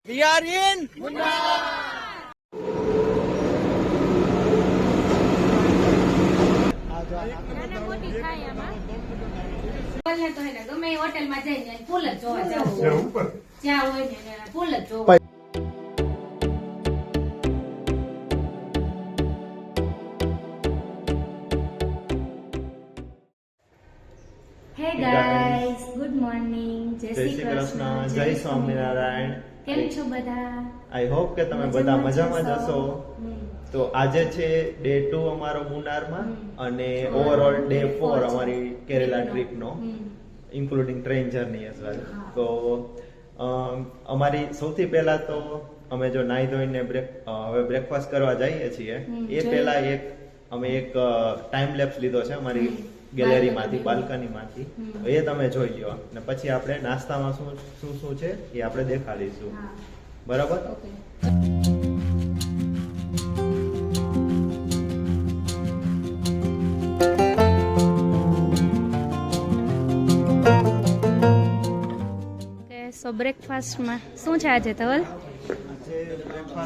We are in ગમે હોટલમાં જઈને ફૂલ જ જોવા જાવ જ્યાં હોય ને ફૂલ જ જોવા. હે ગાઈસ, ગુડ મોર્નિંગ, જય શ્રી કૃષ્ણ, જય સ્વામિનારાયણ. કેમ છો બધા? આઈ હોપ કે તમે બધા મજામાં જ હશો. તો આજે છે ડે 2 અમારો મુન્નારમાં અને ઓવરઓલ ડે 4 અમારી કેરેલા ટ્રીપનો, including train journey as well. તો અમારી સૌથી પહેલા તો અમે જો નાહી ધોઈને હવે બ્રેકફાસ્ટ કરવા જઈએ છીએ એ પહેલા અમે એક ટાઈમ લેપ્સ લીધો છે અમારી ગેલેરીમાંથી, બાલ્કનીમાંથી. એ તમે જોઈ લો અને પછી આપણે નાસ્તામાં શું શું છે એ આપણે દેખાડીશું. બરાબર? સો બ્રેકફાસ્ટમાં શું છે આજે ધવલ?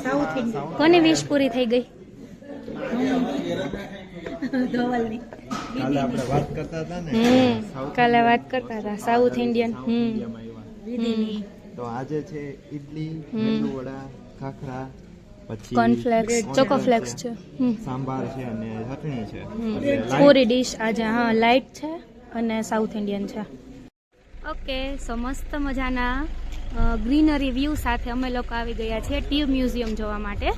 South Indian. કોની વિશ પૂરી થઈ ગઈ? ધવલની. કાલે આપણે વાત કરતા હતા ને, કાલે વાત કરતા હતા સાઉથ ઇન્ડિયન. તો આજે છે ઈડલી, મેંદુ વડા, ખાખરા, પછી કોર્નફ્લેક્સ, ચોકોફ્લેક્સ છે, સાંભાર છે અને ચટણી છે. પૂરી ડીશ આજે લાઈટ છે અને સાઉથ ઇન્ડિયન છે. ઓકે, સો મસ્ત મજાના ગ્રીનરી વ્યૂ સાથે અમે લોકો આવી ગયા છીએ ટી મ્યુઝિયમ જોવા માટે.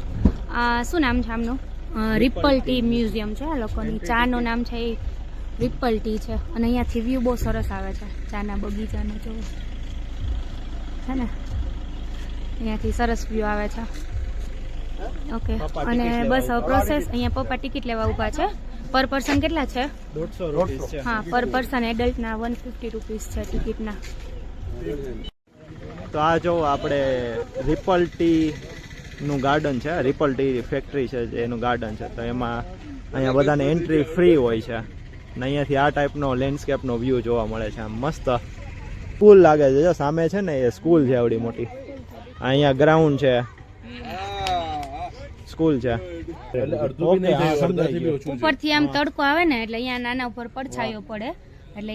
શું નામ છે આમનું? રિપલ ટી મ્યુઝિયમ છે. આ લોકોની ચાનું નામ છે એ રિપલ ટી છે. અને અહીંયાથી વ્યૂ બહુ સરસ આવે છે ચાના બગીચાનો. જોવો છે ને, અહીંયાથી સરસ વ્યૂ આવે છે. ઓકે, અને બસ હવે પ્રોસેસ. અહીંયા પપ્પા ટિકિટ લેવા ઊભા છે. પર પર્સન કેટલા છે? 150 રૂપિયા છે. હા, પર પર્સન એડલ્ટના 150 રૂપીસ છે ટિકિટના. તો આ જો આપણે રિપલ ટી નું ગાર્ડન છે, રિપલ ટી ફેક્ટરી છે એનું ગાર્ડન છે. તો એમાં અહીંયા બધાને એન્ટ્રી ફ્રી હોય છે અને અહીંયાથી આ ટાઈપનો લેન્ડસ્કેપનો વ્યૂ જોવા મળે છે. આમ મસ્ત સ્કૂલ લાગે છે. જો સામે છે ને એ સ્કૂલ છે આવડી મોટી. અહીંયા ગ્રાઉન્ડ છે, સ્કૂલ છે. ઉપરથી આમ તડકો આવે ને એટલે અહીંયા નાના ઉપર પડછાયો પડે એટલે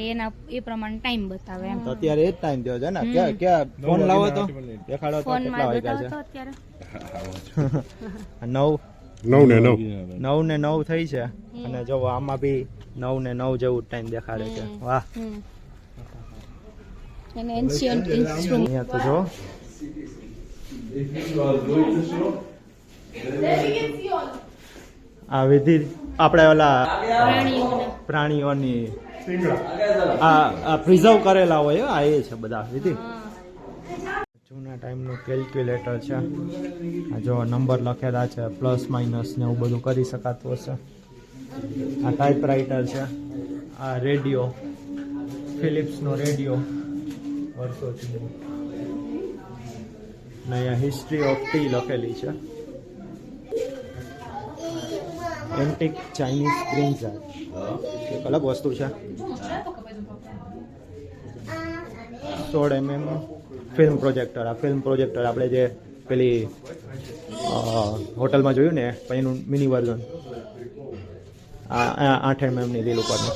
એ પ્રમાણે ટાઈમ બતાવે એમ. તો અત્યારે એ જ ટાઈમ થયો છે ને. ક્યાં ફોન લાવો તો દેખાડો તો કેટલા વાગ્યા છે? અત્યારે 9 ને 9 થઈ છે. અને જો આમાં બી 9 ને 9 જેવું ટાઈમ દેખાડે છે. વાહ. અને એન્શિયન્ટ ઇન્સ્ટ્રુમેન્ટ. અહીંયા તો જો આ વિધિ આપણે ઓલા પ્રાણીઓની આ પ્રિઝર્વ કરેલા હોય આ એ છે બધા વિધિ. જૂના ટાઈમનું કેલ્ક્યુલેટર છે. આ જો નંબર લખેલા છે, પ્લસ માઇનસ ને એવું બધું કરી શકાતું હશે. આ ટાઈપરાઇટર છે. આ રેડિયો, ફિલિપ્સનો રેડિયો વર્ષોથી. ને અહીંયા હિસ્ટ્રી ઓફ ટી લખેલી છે. એન્ટિક ચાઇનીઝ ગ્રીન ઝાર એક અલગ વસ્તુ છે. 16 mm ફિલ્મ પ્રોજેક્ટર. આ ફિલ્મ પ્રોજેક્ટર આપણે જે પેલી હોટલમાં જોયું ને પણ એનું મિની વર્ઝન. આ 8 mm ની રીલ ઉપરનું.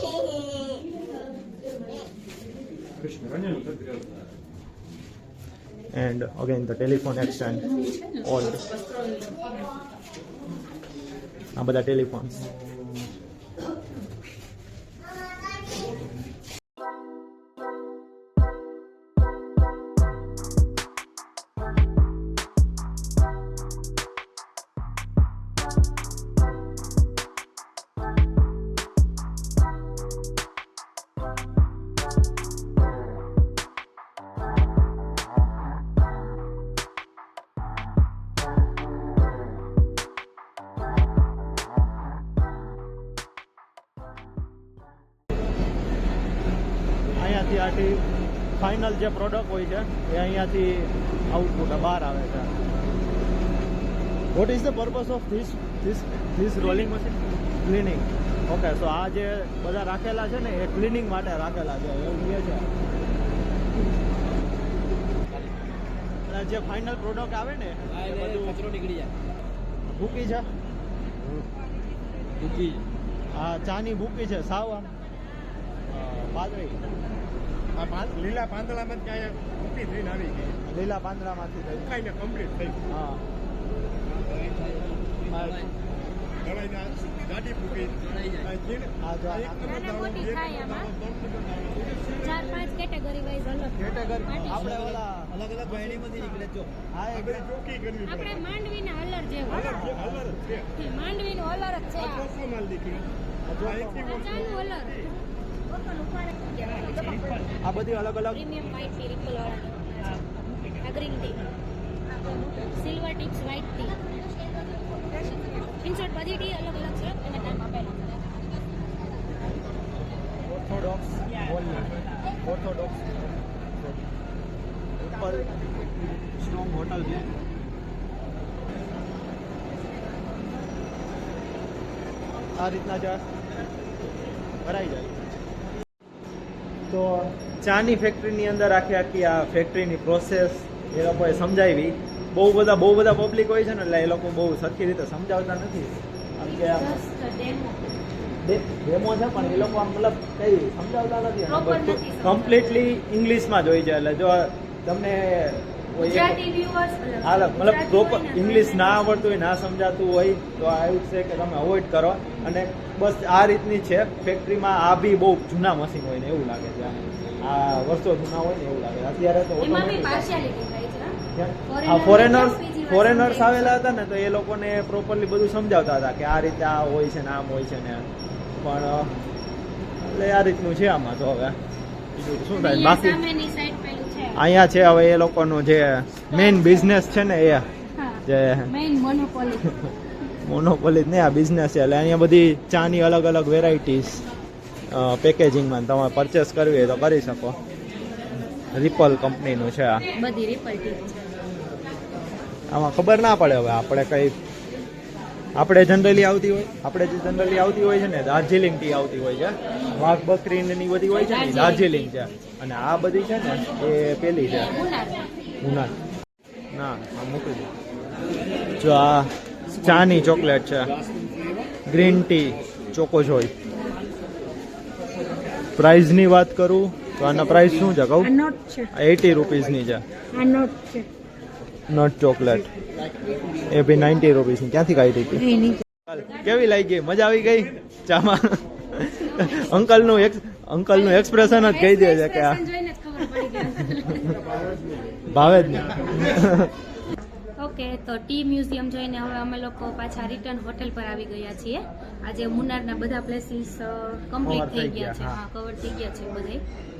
And again the telephone exchange old. આ બધા ટેલિફોન્સ. અહીંયાથી આથી ફાઇનલ જે પ્રોડક્ટ હોય છે એ અહીંયાથી આઉટપુટ બહાર આવે છે. What is the purpose of this rolling machine? Cleaning. Okay, so આ જે બધા રાખેલા છે ને એ ક્લિનિંગ માટે રાખેલા છે એવું કહે છે. જે ફાઇનલ પ્રોડક્ટ આવે ને એ બધું કચરો નીકળી જાય. ભૂકી છે દુખી. આ ચાની ભૂકી છે સાવ આમ પાતળી લીલા પાંદડામાં ક્યાં ઉઠી થઈને આવી ગઈ લીલા પાંદડામાંથી થઈ ખાઈને કમ્પ્લીટ થઈ હા દવાઈને ગાડી ફૂકી આ જો આ નાના મોટી થાય આમાં 4-5 કેટેગરી વાઇઝ અલગ કેટેગરી આપણે ઓલા અલગ અલગ વાયડીમાંથી નીકળે જો. હા એ આપણે ચોકી કરવી પડે આપણે માંડવીના હલર જેવું અલર છે માંડવીનું હલર જ છે આ આ. ચોખ્ખો માલ નીકળ્યો આ ચાનું હલર આ બધી અલગ અલગ પ્રીમિયમ વ્હાઇટ ટી રિપલ વાળા આ green tea silver tips white T in short બધી ટી અલગ અલગ છે અને નામ આપેલા ઓર્થોડોક્સ ઓર્થોડોક્સ ઉપર સ્ટ્રોંગ હોટલ છે આ રીતના ચા ભરાઈ જાય તો ચાની ફેક્ટરીની અંદર આખી આ ફેક્ટરીની પ્રોસેસ એ લોકોએ સમજાવી બહુ બધા પબ્લિક હોય છે ને એટલે એ લોકો બહુ સરખી રીતે સમજાવતા નથી આમ કે જસ્ટ ડેમો ડેમો છે પણ એ લોકો આમ મતલબ કઈ સમજાવતા નથી Proper નથી સમજાવતા. કમ્પ્લીટલી ઇંગ્લિશમાં જ હોય છે એટલે જો તમને કોઈ એક- ગુજરાતી વ્યુઅર્સ હાલ મતલબ પ્રોપર ઇંગ્લિશ ના આવડતું હોય ના સમજાતું હોય તો એવું છે કે તમે અવોઇડ કરો અને બસ આ રીતની છે ફેક્ટરીમાં આ બી બહુ જૂના મશીન હોય ને એવું લાગે છે આ વર્ષો જૂના હોય ને એવું લાગે અત્યારે તો એમાં બી automatic પાર્શિયાલિટી થાય છે આ ફોરેનર્સ બીજી વાત ફોરેનર્સ સમજાય. આવેલા હતા ને તો એ લોકોને પ્રોપરલી બધું સમજાવતા હતા કે આ રીતે આ હોય છે ને આમ હોય છે ને પણ એટલે આ રીતનું છે આમાં તો હવે બીજું શું થાય અહીંયા બાકી સામેની સાઈડ પેલું છે અહીંયા છે હવે એ લોકોનું જે મેઇન બિઝનેસ છે ને એ હા જે મેઇન મોનોપોલી મોનોપોલી ને આ બિઝનેસ છે એટલે અહીંયા બધી ચાની અલગ અલગ વેરાયટીઝ પેકેજિંગમાં તમે પરચેસ કરવી હોય તો કરી શકો રિપલ કંપનીનું છે આ બધી રિપલ ટી છે આમાં ખબર ના પડે હવે આપણે કઈ આપણે જનરલી આવતી હોય છે ને દાર્જિલિંગ ટી આવતી હોય છે વાઘ બકરી ને ની બધી હોય છે ને દાર્જિલિંગ છે અને આ બધી છે ને એ પેલી છે ગુનાર ગુના ના આ મૂકી દો જો આ ચાની ચોકલેટ છે ગ્રીન ટી ચોકોજોય પ્રાઇઝની વાત કરું તો આના પ્રાઇસ શું છે કહું નોટ છે 80 રૂપીસની છે આ નોટ છે નટ ચોકલેટ એ બી 90 રૂપીસની ક્યાંથી કાઢી હતી કેવી લાગી મજા આવી ગઈ ચામાં અંકલનું એક્સપ્રેશન જ કહી દે છે કે આ જોઈને જ ખબર પડી ગઈ ભાવે જ નહીં ઓકે તો ટી મ્યુઝિયમ જોઈને હવે અમે લોકો પાછા રિટર્ન હોટેલ પર આવી ગયા છીએ આજે મુન્નારના બધા પ્લેસીસ કમ્પ્લીટ થઈ ગયા છે હા કવર થઈ ગયા છે બધે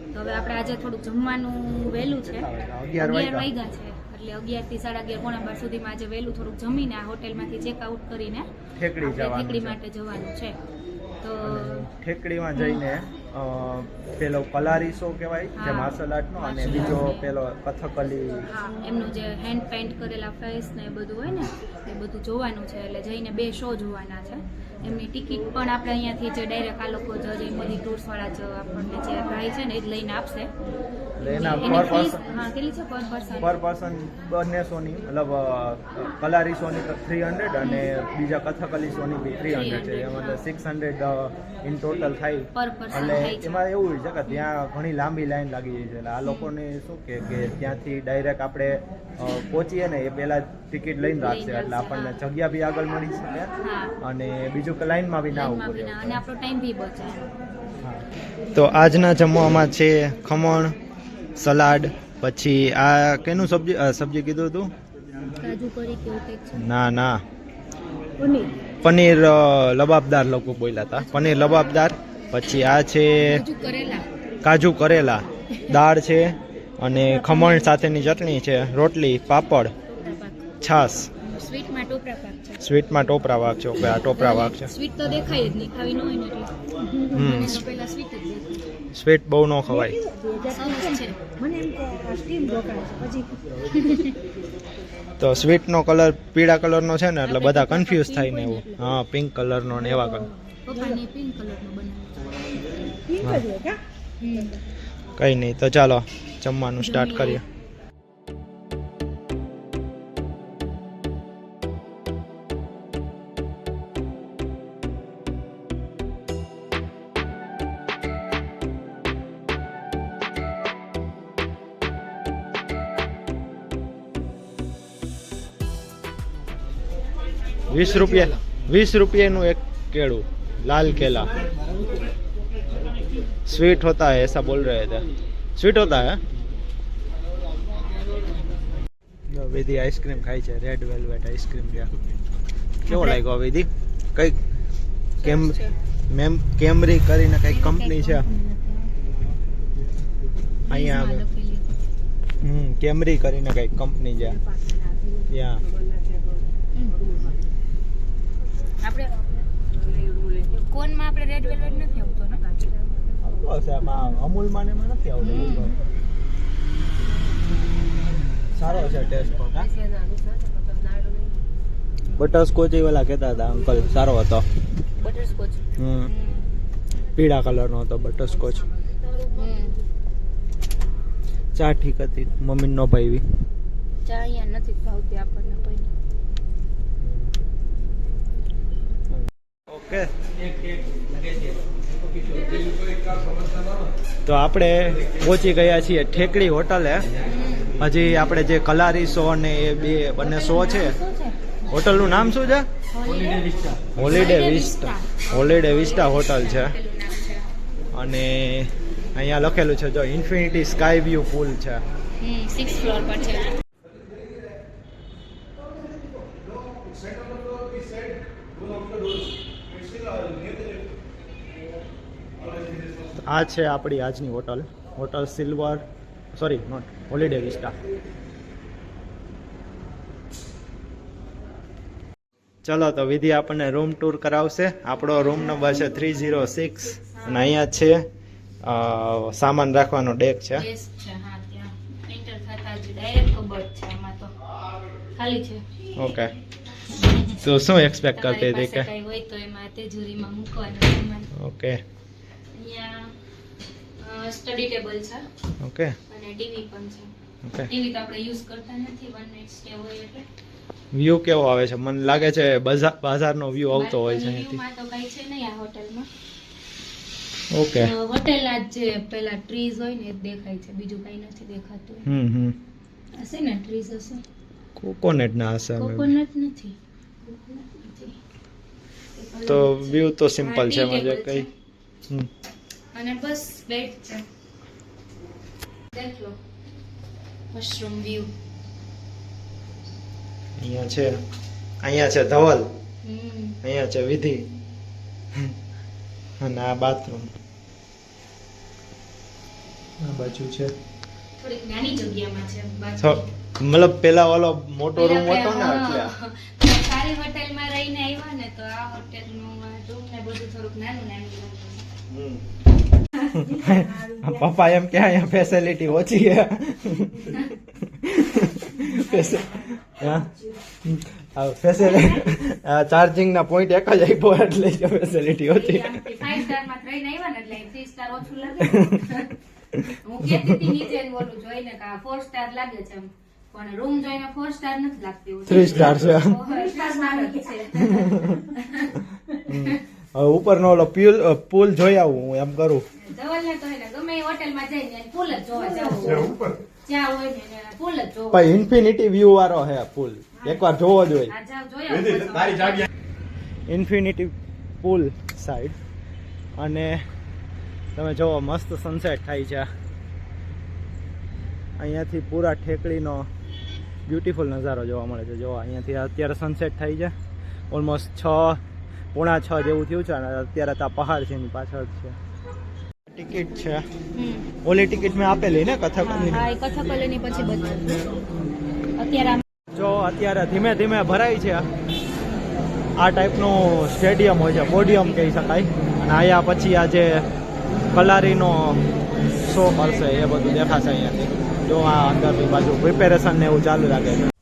તો હવે આપણે આજે થોડુંક જમવાનું વહેલું છે 11 વાગ્યા છે એટલે 11 થી 11:30 પોણા 12 સુધીમાં આજે વહેલું થોડુંક જમીને આ હોટેલમાંથી ચેકઆઉટ કરીને ઠેકડી આપણે જવાનું ઠેકડી છે. માટે જવાનું છે તો ઠેકડીમાં જઈને પેલો કલારી શો કહેવાય જે હા. માર્શલ આર્ટનો અને બીજો પેલો કથકલી હા એમનું જે હેન્ડ પેઇન્ટ કરેલા ફેસ ને એ બધું હોય ને એ બધું જોવાનું છે એટલે જઈને 2 શો જોવાના છે એમની ટિકિટ પણ આપણે અહીંયાથી જે ડાયરેક્ટ આ લોકો જે મોદી ટૂર્સ વાળા જે આપણને જે ભાઈ છે ને એ જ લઈને આપશે એટલે એના એની પર fees- પર્સન હા કેટલી છે પર પર્સન પર પર્સન બંને શોની મતલબ કલારી શોની 300 અને બીજા કથકલી શોની બી 300 છે એમાં 600 ઇન ટોટલ થાય પર પર્સન એટલે થાય છે એમાં એવું હોય છે કે ત્યાં ઘણી લાંબી લાઈન લાગી જાય છે એટલે આ લોકોને શું કે ત્યાંથી ડાયરેક્ટ આપણે પહોંચીએ ને એ પહેલા ટિકિટ લઈને રાખશે એટલે આપણને જગ્યા બી આગળ મળી શકે હા અને બીજું કે લાઈનમાં બી ના લાઈનમાં ઉભું બી ના અને આપણો ટાઈમ બી બચે તો આજના જમવામાં છે ખમણ સલાડ પછી આ કેનું સબ્જી કીધું હતું કાજુ કરી કેવું કંઈક છે ના પનીર પનીર લબાબદાર લોકો બોલ્યા હતા પનીર લબાબદાર પછી આ છે કાજુ કરેલા દાળ છે અને ખમણ સાથેની ચટણી છે રોટલી પાપડ છાશ સ્વીટમાં ટોપરા પાક છે સ્વીટમાં ટોપરા વાગ છે ઓકે આ ટોપરા વાગ છે સ્વીટ તો દેખાય જ નહીં ખાવી ન હોય ને એટલે મને તો પહેલા સ્વીટ જ દેખાય સ્વીટ બહુ ન ખવાય સરસ છે મને એમ કે સ્ટીમ ઢોકળા છે પછી તો સ્વીટનો કલર પીળા કલરનો છે ને એટલે બધા કન્ફ્યુઝ થાય ને એવું હા પિંક કલરનો ને એવા કલર પપ્પાને પિંક કલરનો બનાવ્યો હા. કંઈ નહીં તો ચાલો જમવાનું સ્ટાર્ટ કરીએ ₹20 રૂપિયાનું એક કેળું लाल केला स्वीट होता है ऐसा बोल रहे थे स्वीट होता है विधि आइसक्रीम खाई है रेड वेलवेट आइसक्रीम केवो लाग्यो विधि कई केमरी કરીને કઈ કંપની છે અહીંયા કેમરી કરીને કઈ કંપની છે યા આપણે કોનમાં આપણે રેડ વેલ્વેટ નથી આવતો ને આવતો આમાં અમૂલ માં એમાં નથી આવતો સારો છે ટેસ્ટ પણ હા બટરસ્કોચ એ વાલા કહેતા હતા અંકલ સારો હતો બટરસ્કોચ પીળા કલરનો હતો બટરસ્કોચ ચા ઠીક હતી મમ્મી નો ભાઈવી ચા અહીંયા નથી ભાવતી આપણને કોઈ ઓકે તો આપણે પહોંચી ગયા છીએ ઠેકડી હોટલે હજી આપણે જે કલારી શો ને એ બંને શો છે હોટલનું નામ શું છે હોલિડે વિસ્ટા હોટલ છે અને અહીંયા લખેલું છે જો ઇન્ફિનિટી સ્કાય વ્યૂ પુલ છે 6th ફ્લોર પર છે આ છે આપણી આજની hotel silver sorry not holiday vista ચલો તો વિધિ આપણને રૂમ ટૂર કરાવશે આપણો રૂમ નંબર છે 306 અને અહીંયા છે સામાન રાખવાનો ડેક છે ઓકે તો શું એક્સપેક્ટ કરતી હતી કે હોય તો એમાં તેજુરીમાં મૂકવાનું ઓકે સ્ટડી ટેબલ છે ઓકે અને ટીવી પણ છે ઓકે ટીવી તો આપણે યુઝ કરતા નથી વન નાઇટ સ્ટે હોય એટલે વ્યૂ કેવો આવે છે મને લાગે છે બજારનો વ્યૂ આવતો હોય છે અહીંથી વ્યૂમાં તો કઈ છે નહીં આ હોટલમાં ઓકે હોટેલ આ જે પેલા ટ્રીઝ હોય ને એ જ દેખાય છે બીજું કઈ નથી દેખાતું હશે ને ટ્રીઝ હશે કોકોનટ ના હશે કોકોનટ નથી તો વ્યૂ તો સિમ્પલ છે મજે કઈ અને બસ બેડ છે દેખ લો મશરૂમ વ્યૂ અહીંયા છે ધવલ અહીંયા છે વિધિ અને આ બાથરૂમ આ બાજુ છે થોડીક નાની જગ્યામાં છે મતલબ પેલા વાળો મોટો રૂમ હતો ને એટલે સારી હોટેલમાં રહીને આવ્યા ને તો આ હોટેલનું રૂમ ને બધું થોડુંક નાનું પપ્પા એમ કે અહીંયા ફેસિલિટી ઓછી છે ચાર્જિંગ ના પોઈન્ટ એક જ આપ્યો એટલે ફેસિલિટી ઓછી 5 સ્ટાર માં રહીને આવ્યા ને એટલે 3 સ્ટાર ઓછું લાગે હું કહેતી હતી નીચે બોલું જોઈને કે 4 સ્ટાર લાગે છે પણ રૂમ જોઈને 4 સ્ટાર નથી લાગતી 3 સ્ટાર છે ઉપરનો ઓલો પુલ જોઈ આવું હું એમ કરું ધવલને તો એને ગમે એ હોટેલમાં જઈને પુલ જ જોવા જાવ ઉપર જ્યાં હોય ને પુલ જ જોવા ભાઈ ઇન્ફિનિટી વ્યૂ વાળો હે પુલ એકવાર જોવો જોઈએ આ જાવ જોયા ઇન્ફિનિટી પુલ સાઈડ અને તમે જોવો મસ્ત સનસેટ થાય છે અહીંયાથી પૂરા ઠેકડીનો બ્યુટીફુલ નજારો જોવા મળે છે જો અહીંયાથી અત્યારે સનસેટ થાય છે ઓલમોસ્ટ 6:45 જેવું થયું છે અને અત્યારે તો આ પહાડ છે એની પાછળ છે ટિકિટ છે ઓલી ટિકિટ મેં આપેલી ને કથકલી હા એ કથકલીની પછી બધું અત્યારે જો અત્યારે ધીમે ધીમે ભરાય છે આ ટાઈપનું સ્ટેડિયમ હોય છે પોડિયમ કહી શકાય અને અહીંયા પછી આ જે કલારીનો શો કરશે એ બધું દેખાશે અહીંયાથી જો આ અંદરની બાજુ પ્રિપેરેશન ને એવું ચાલુ લાગે છે